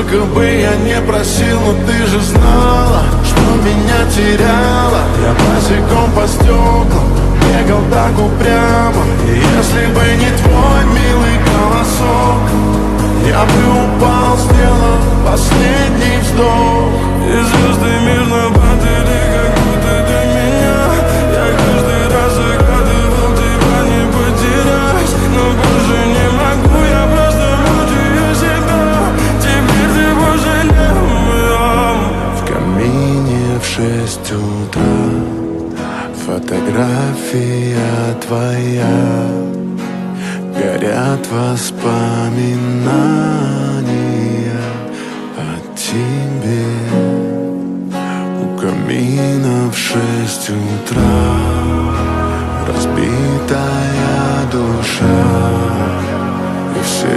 Сколько бы я не просил, но ты же знала, что меня теряла. Я босиком по стеклам бегал так упрямо. И если бы не твой милый голосок, я бы упал, сделал последний вздох. И звезды мирно падали, как будто до меня. Я каждый раз загадывал тебя не потерять, но больше не могу, я просто мучаю себя. Теперь ты пожалел меня. В камине в 6 утра фотография твоя, горят воспоминания о тебе. У камина в 6 утра разбитая душа, и все